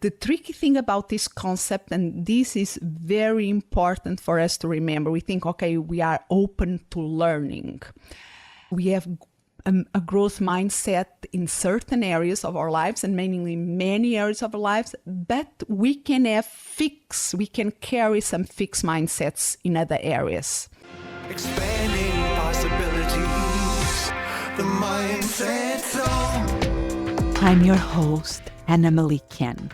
The tricky thing about this concept, and this is very important for us to remember, we think, okay, we are open to learning. We have a growth mindset in certain areas of our lives and mainly many areas of our lives, but we can carry some fixed mindsets in other areas. Expanding possibilities, the mindset zone. I'm your host, Melikian.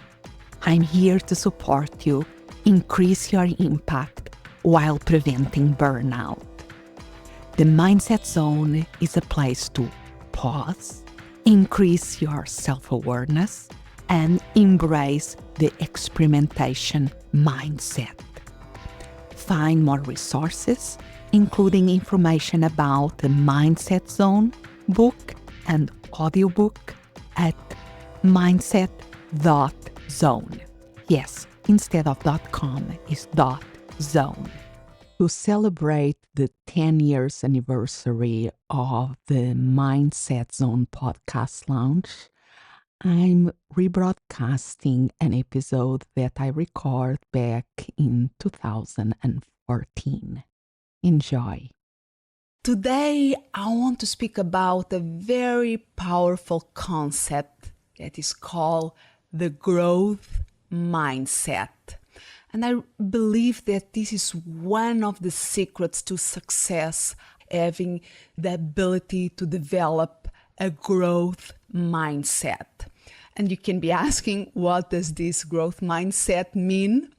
I'm here to support you, increase your impact while preventing burnout. The Mindset Zone is a place to pause, increase your self-awareness, and embrace the experimentation mindset. Find more resources, including information about the Mindset Zone book and audiobook at mindset.zone. Yes, instead of .com is .zone. To celebrate the 10 years anniversary of the Mindset Zone podcast launch, I'm rebroadcasting an episode that I recorded back in 2014. Enjoy. Today, I want to speak about a very powerful concept that is called the growth mindset. And I believe that this is one of the secrets to success, having the ability to develop a growth mindset. And you can be asking, what does this growth mindset mean?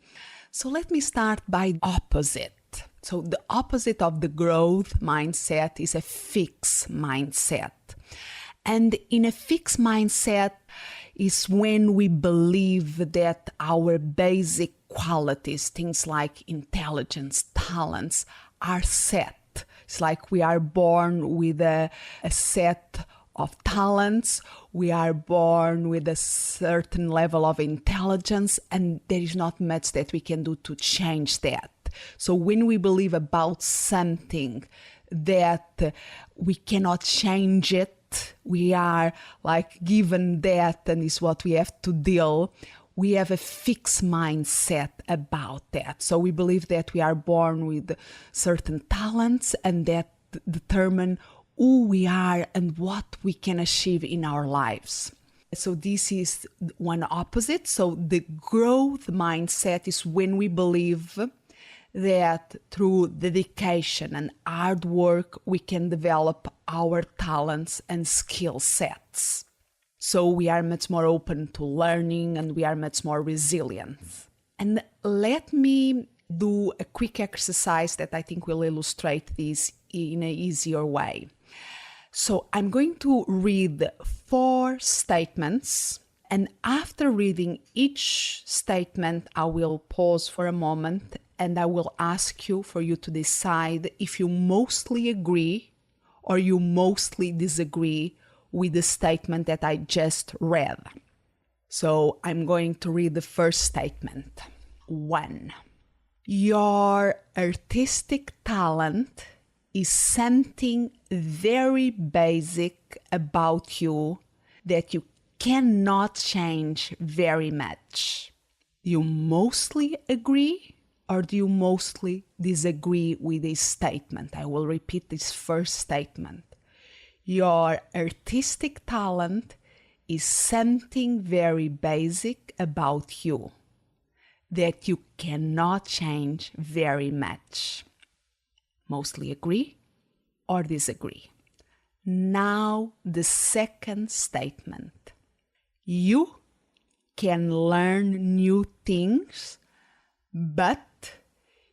So let me start by the opposite. So the opposite of the growth mindset is a fixed mindset. And in a fixed mindset is when we believe that our basic qualities, things like intelligence, talents, are set. It's like we are born with a set of talents, we are born with a certain level of intelligence, and there is not much that we can do to change that. So when we believe about something that we cannot change it, we are like given that and is what we have to deal, we have a fixed mindset about that. So we believe that we are born with certain talents and that determine who we are and what we can achieve in our lives. So this is one opposite. So the growth mindset is when we believe that through dedication and hard work, we can develop our talents and skill sets. So we are much more open to learning and we are much more resilient. And let me do a quick exercise that I think will illustrate this in an easier way. So I'm going to read 4 statements, and after reading each statement, I will pause for a moment and I will ask you for you to decide if you mostly agree or you mostly disagree with the statement that I just read. So I'm going to read the first statement. 1. Your artistic talent is something very basic about you that you cannot change very much. You mostly agree or do you mostly disagree with this statement? I will repeat this first statement. Your artistic talent is something very basic about you that you cannot change very much. Mostly agree or disagree. Now the second statement. You can learn new things, but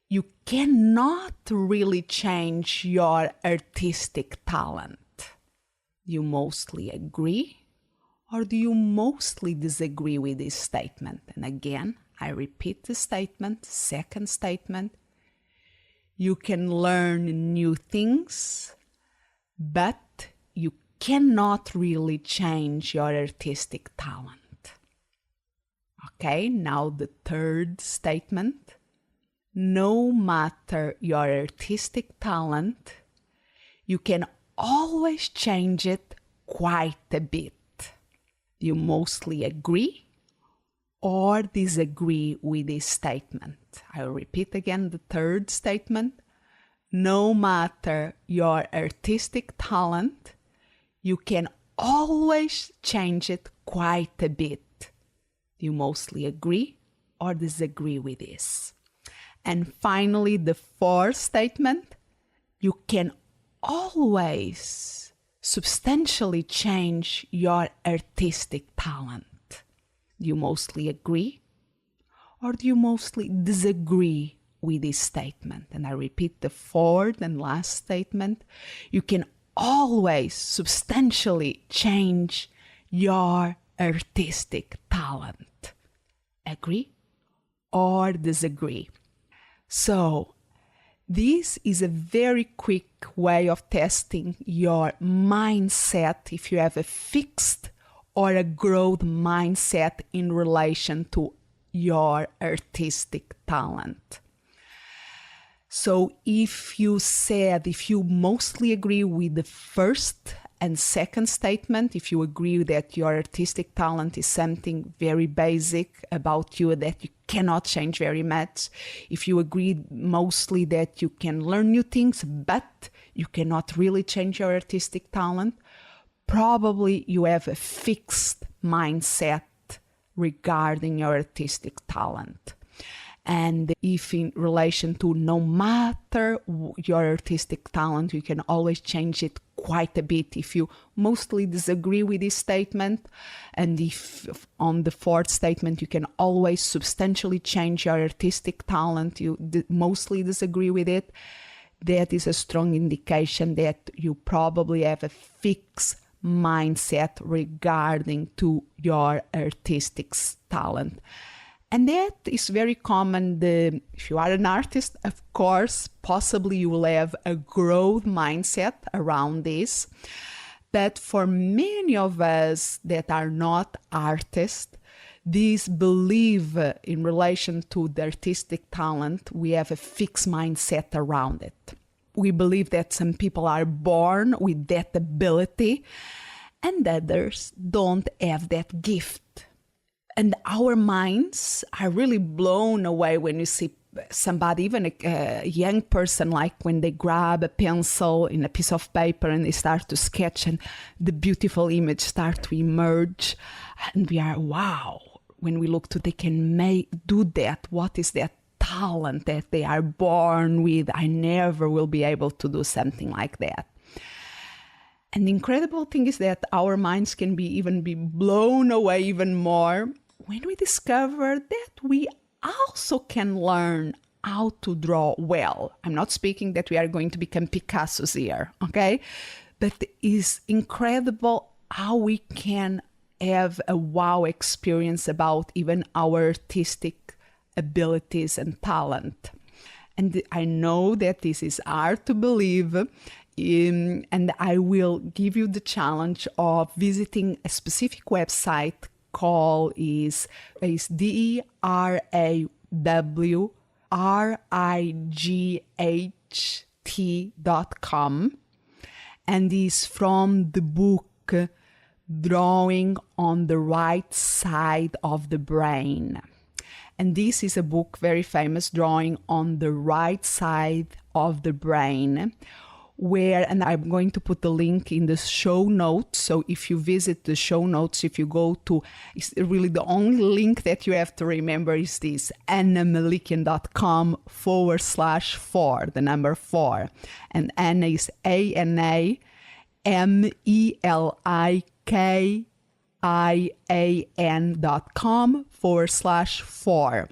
you cannot really change your artistic talent. Do you mostly agree or do you mostly disagree with this statement? And again, I repeat the statement, second statement. You can learn new things, but you cannot really change your artistic talent. Okay, now the third statement. No matter your artistic talent, you can always change it quite a bit. Do you mostly agree or disagree with this statement. I'll repeat again the third statement. No matter your artistic talent, you can always change it quite a bit. Do you mostly agree or disagree with this? And finally, the fourth statement, you can always substantially change your artistic talent. Do you mostly agree or do you mostly disagree with this statement? And I repeat the fourth and last statement, you can always substantially change your artistic talent. Agree or disagree? So, this is a very quick way of testing your mindset if you have a fixed or a growth mindset in relation to your artistic talent. So if you mostly agree with the first and second statement, if you agree that your artistic talent is something very basic about you that you cannot change very much, if you agree mostly that you can learn new things, but you cannot really change your artistic talent, probably you have a fixed mindset regarding your artistic talent. And if in relation to no matter your artistic talent, you can always change it quite a bit. If you mostly disagree with this statement, and if on the fourth statement you can always substantially change your artistic talent, you mostly disagree with it, that is a strong indication that you probably have a fixed mindset regarding to your artistic talent. And that is very common. If you are an artist, of course, possibly you will have a growth mindset around this. But for many of us that are not artists, this belief in relation to the artistic talent, we have a fixed mindset around it. We believe that some people are born with that ability and others don't have that gift. And our minds are really blown away when you see somebody, even a young person, like when they grab a pencil in a piece of paper and they start to sketch and the beautiful image start to emerge. And we are, wow, when we look to they can do that. What is that talent that they are born with? I never will be able to do something like that. And the incredible thing is that our minds can be blown away even more when we discover that we also can learn how to draw well. I'm not speaking that we are going to become Picassos here, okay? But it is incredible how we can have a wow experience about even our artistic abilities and talent. And I know that this is hard to believe, and I will give you the challenge of visiting a specific website called is DERAWRIGHT.com, and is from the book Drawing on the Right Side of the Brain. And this is a book very famous, Drawing on the Right Side of the Brain, where, and I'm going to put the link in the show notes. So if you visit the show notes, if you go to, it's really the only link that you have to remember is this, AnnaMelikian.com/4, the number 4. And Anna is ANnaMelikian.com/4.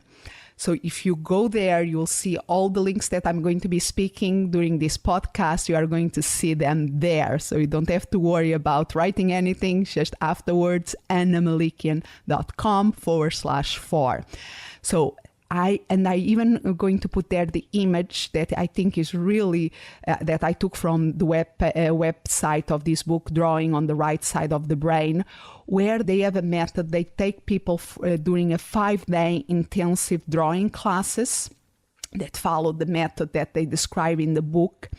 So if you go there, you'll see all the links that I'm going to be speaking during this podcast. You are going to see them there. So you don't have to worry about writing anything. Just afterwards, AnnaMelikian.com/4. So I even going to put there the image that I think is really, that I took from the website of this book, Drawing on the Right Side of the Brain, where they have a method. They take people during a 5-day intensive drawing classes that follow the method that they describe in the book.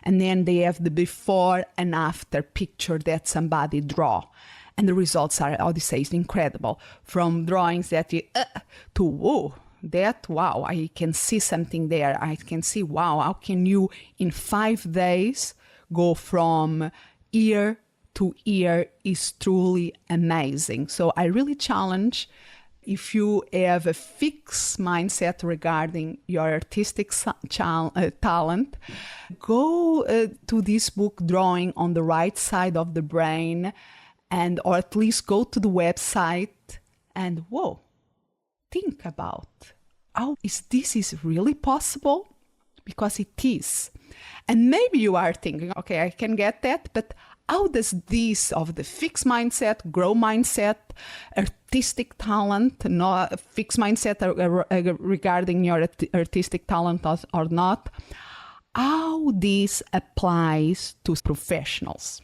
And then they have the before and after picture that somebody draw. And the results are, how do you say, is incredible. From drawings that you, to, whoa, that, wow, I can see something there. I can see, wow, how can you in 5 days go from ear to ear is truly amazing. So I really challenge, if you have a fixed mindset regarding your artistic talent, go to this book, Drawing on the Right Side of the Brain, and or at least go to the website and, whoa, think about how this is really possible? Because it is. And maybe you are thinking, okay, I can get that, but how does this of the fixed mindset, growth mindset, artistic talent, not fixed mindset regarding your artistic talent or not, how this applies to professionals?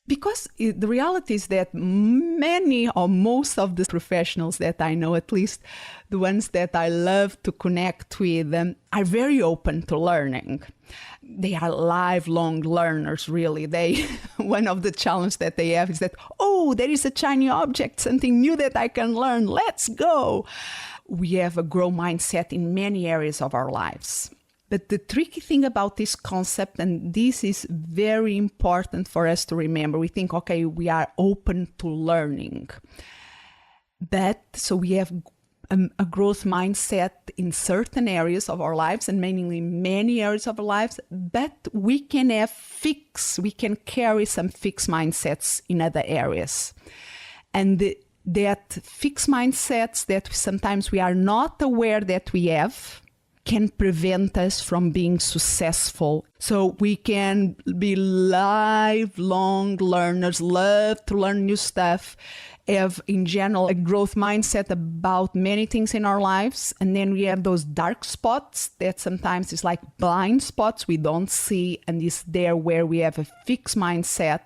Because the reality is that many or most of the professionals that I know, at least the ones that I love to connect with, are very open to learning. They are lifelong learners, really. One of the challenges that they have is that, oh, there is a shiny object, something new that I can learn. Let's go. We have a growth mindset in many areas of our lives. But the tricky thing about this concept, and this is very important for us to remember, we think, okay, we are open to learning. But so we have a growth mindset in certain areas of our lives, and mainly many areas of our lives, but we can carry some fixed mindsets in other areas. And that fixed mindsets that sometimes we are not aware that we have can prevent us from being successful. So we can be lifelong learners, love to learn new stuff, have in general a growth mindset about many things in our lives. And then we have those dark spots that sometimes is like blind spots we don't see, and is there where we have a fixed mindset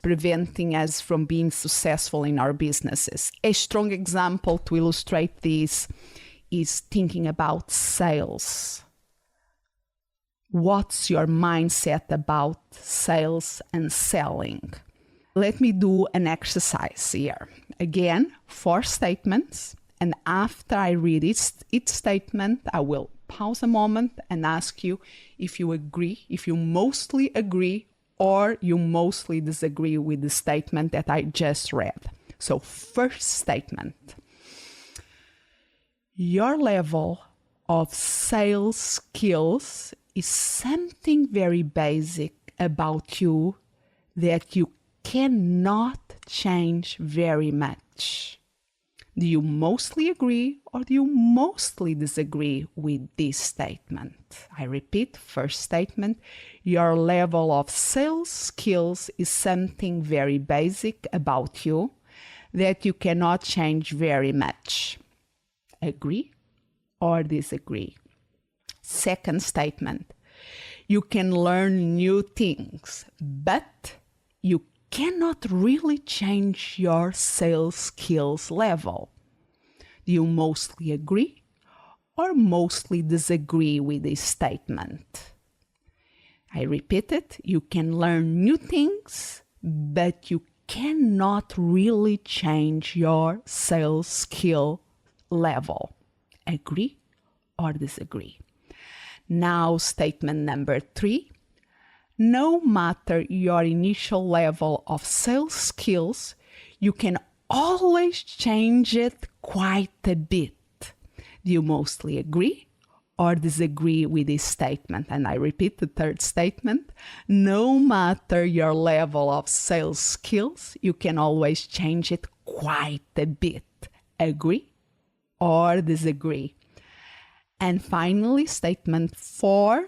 preventing us from being successful in our businesses. A strong example to illustrate this is thinking about sales. What's your mindset about sales and selling? Let me do an exercise here. Again, 4 statements, and after I read each statement, I will pause a moment and ask you if you agree, if you mostly agree, or you mostly disagree with the statement that I just read. So, first statement. Your level of sales skills is something very basic about you that you cannot change very much. Do you mostly agree or do you mostly disagree with this statement? I repeat, first statement, your level of sales skills is something very basic about you that you cannot change very much. Agree or disagree? Second statement, you can learn new things, but you cannot really change your sales skills level. Do you mostly agree or mostly disagree with this statement? I repeat it, you can learn new things, but you cannot really change your sales skill level. Agree or disagree? Now, statement number 3. No matter your initial level of sales skills, you can always change it quite a bit. Do you mostly agree or disagree with this statement? And I repeat the third statement. No matter your level of sales skills, you can always change it quite a bit. Agree or disagree? And finally, statement 4,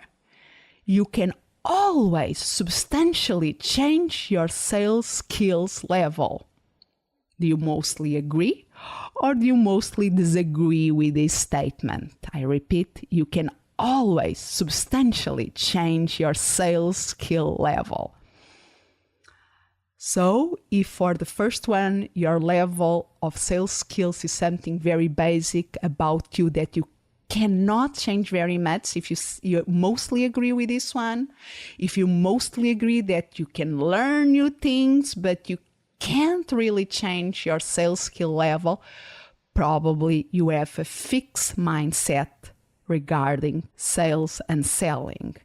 you can always substantially change your sales skills level. Do you mostly agree or do you mostly disagree with this statement? I repeat, you can always substantially change your sales skill level. So if for the first one, your level of sales skills is something very basic about you that you cannot change very much, if you mostly agree with this one, if you mostly agree that you can learn new things, but you can't really change your sales skill level, probably you have a fixed mindset regarding sales and selling.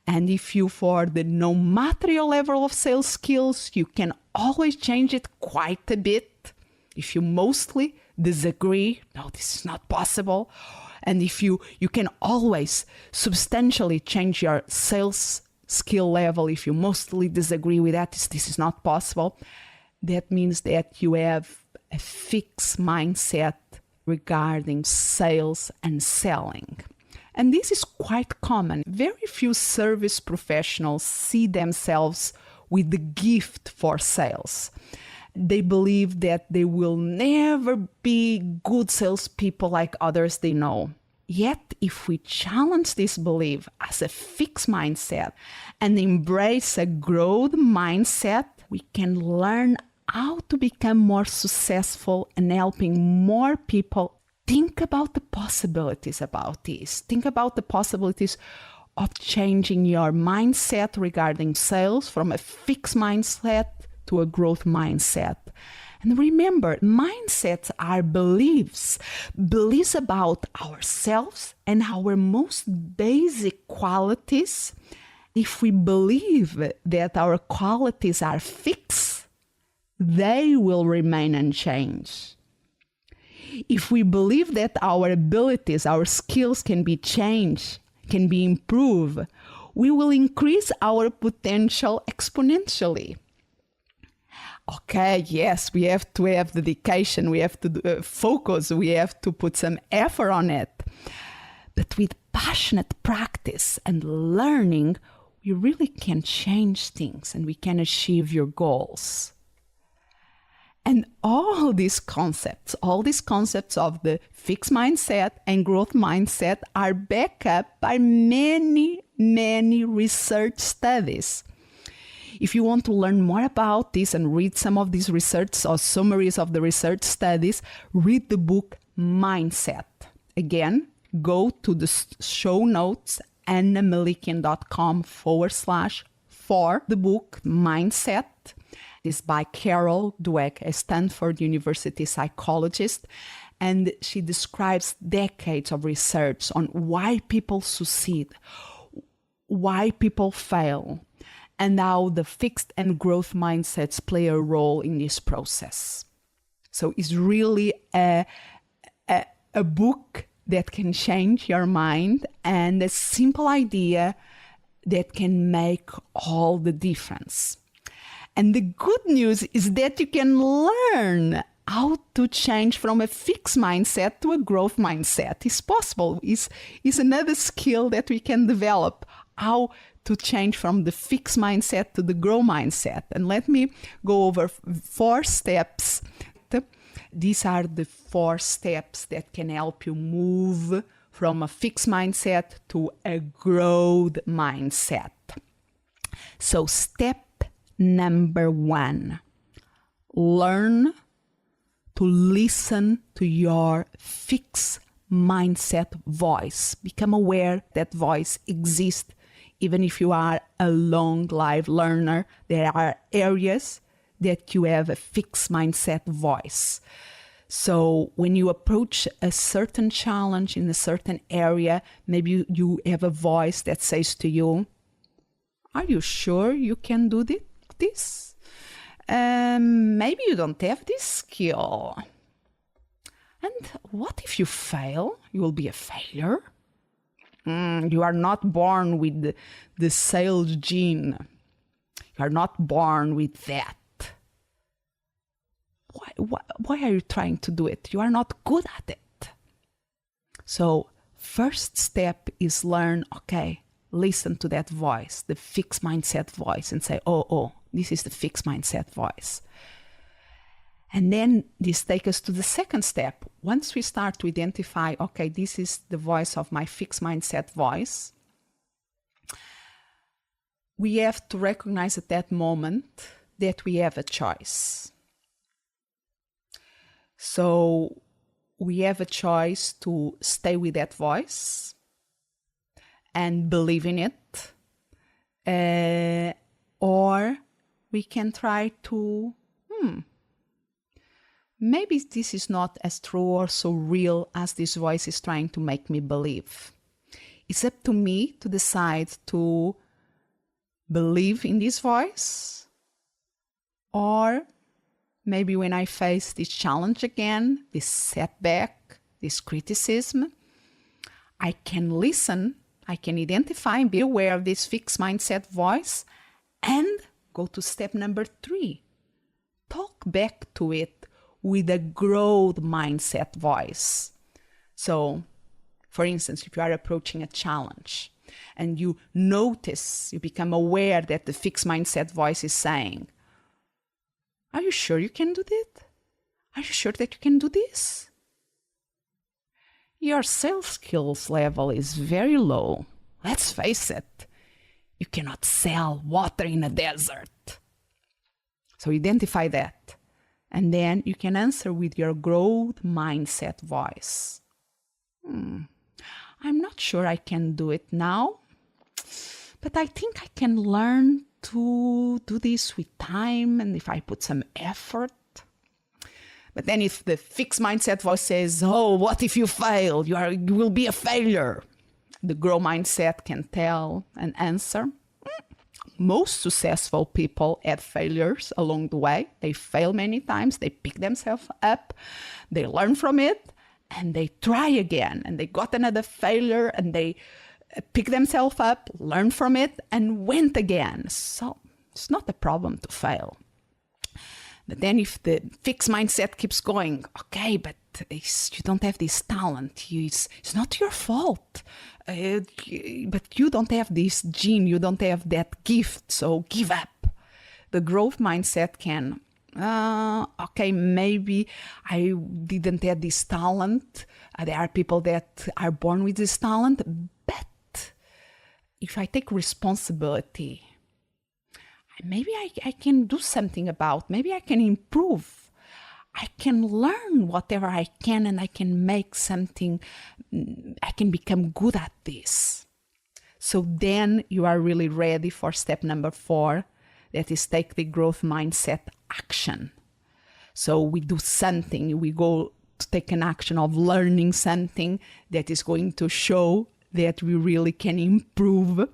And if you, for the no matter your level of sales skills, you can always change it quite a bit. If you mostly disagree, no, this is not possible. And if you can always substantially change your sales skill level, if you mostly disagree with that, this is not possible. That means that you have a fixed mindset regarding sales and selling. And this is quite common. Very few service professionals see themselves with the gift for sales. They believe that they will never be good salespeople like others they know. Yet, if we challenge this belief as a fixed mindset and embrace a growth mindset, we can learn how to become more successful and helping more people. Think about the possibilities about this. Think about the possibilities of changing your mindset regarding sales from a fixed mindset to a growth mindset. And remember, mindsets are beliefs about ourselves and our most basic qualities. If we believe that our qualities are fixed, they will remain unchanged. If we believe that our abilities, our skills can be changed, can be improved, we will increase our potential exponentially. Okay, yes, we have to have dedication, we have to focus, we have to put some effort on it. But with passionate practice and learning, we really can change things and we can achieve your goals. And all these concepts of the fixed mindset and growth mindset are backed up by many, many research studies. If you want to learn more about this and read some of these research or summaries of the research studies, read the book Mindset. Again, go to the show notes, annamelikian.com/for the book Mindset. It's by Carol Dweck, a Stanford University psychologist, and she describes decades of research on why people succeed, why people fail, and how the fixed and growth mindsets play a role in this process. So it's really a book that can change your mind and a simple idea that can make all the difference. And the good news is that you can learn how to change from a fixed mindset to a growth mindset. It's possible. It's another skill that we can develop, how to change from the fixed mindset to the growth mindset. And let me go over 4 steps. These are the 4 steps that can help you move from a fixed mindset to a growth mindset. So step number 1, learn to listen to your fixed mindset voice. Become aware that voice exists. Even if you are a long life learner, there are areas that you have a fixed mindset voice. So when you approach a certain challenge in a certain area, maybe you have a voice that says to you, are you sure you can do this? Maybe you don't have this skill. And what if you fail? You will be a failure. You are not born with the sales gene. You are not born with that. Why are you trying to do it? You are not good at it. So first step is learn, okay, listen to that voice, the fixed mindset voice, and say, oh, this is the fixed mindset voice. And then this takes us to the second step. Once we start to identify, okay, this is the voice of my fixed mindset voice, we have to recognize at that moment that we have a choice. So we have a choice to stay with that voice and believe in it, or we can try to maybe this is not as true or so real as this voice is trying to make me believe. It's up to me to decide to believe in this voice, or maybe when I face this challenge again, this setback, this criticism, I can listen, I can identify and be aware of this fixed mindset voice and go to step number 3. Talk back to it with a growth mindset voice. So, for instance, if you are approaching a challenge and you notice, you become aware that the fixed mindset voice is saying, are you sure you can do that? Are you sure that you can do this? Your sales skills level is very low. Let's face it, you cannot sell water in a desert. So identify that. And then you can answer with your growth mindset voice. I'm not sure I can do it now, but I think I can learn to do this with time and if I put some effort. But then if the fixed mindset voice says, oh, what if you fail? You will be a failure. The growth mindset can tell and answer. Most successful people had failures along the way. They fail many times. They pick themselves up. They learn from it and they try again. And they got another failure and they pick themselves up, learn from it, and went again. So it's not a problem to fail. But then if the fixed mindset keeps going, okay, but you don't have this talent. It's not your fault. But you don't have this gene. You don't have that gift. So give up. The growth mindset can, okay, maybe I didn't have this talent. There are people that are born with this talent. But if I take responsibility, maybe I can do something about, maybe I can improve. I can learn whatever I can and I can make something, I can become good at this. So then you are really ready for step number 4, that is take the growth mindset action. So we do something, we go to take an action of learning something that is going to show that we really can improve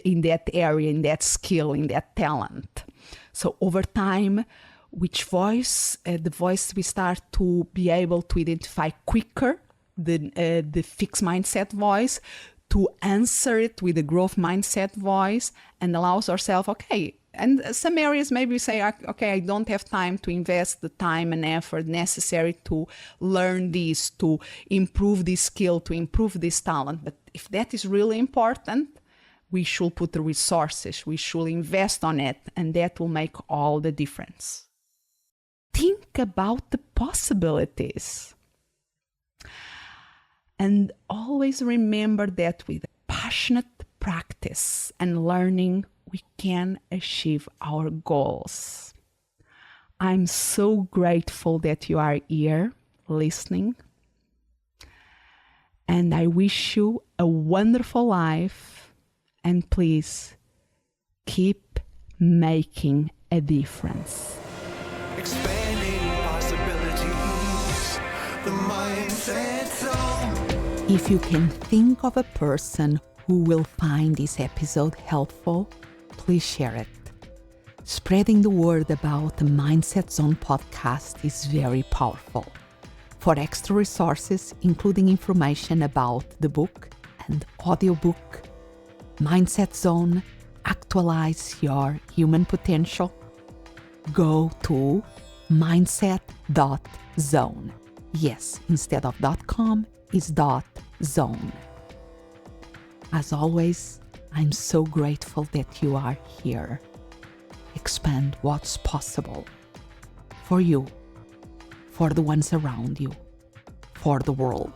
in that area, in that skill, in that talent. So over time, which voice, the voice we start to be able to identify quicker, the fixed mindset voice, to answer it with the growth mindset voice, and allows ourselves, okay, and some areas maybe we say, okay, I don't have time to invest the time and effort necessary to learn this, to improve this skill, to improve this talent. But if that is really important, we should put the resources, we should invest on it, and that will make all the difference. Think about the possibilities. And always remember that with passionate practice and learning, we can achieve our goals. I'm so grateful that you are here listening. And I wish you a wonderful life. And please keep making a difference. Expanding possibilities, the mindset zone. If you can think of a person who will find this episode helpful, please share it. Spreading the word about the Mindset Zone podcast is very powerful. For extra resources, including information about the book and audiobook, Mindset Zone, Actualize Your Human Potential, go to mindset.zone. Yes, instead of .com is .zone. As always, I'm so grateful that you are here. Expand what's possible for you, for the ones around you, for the world.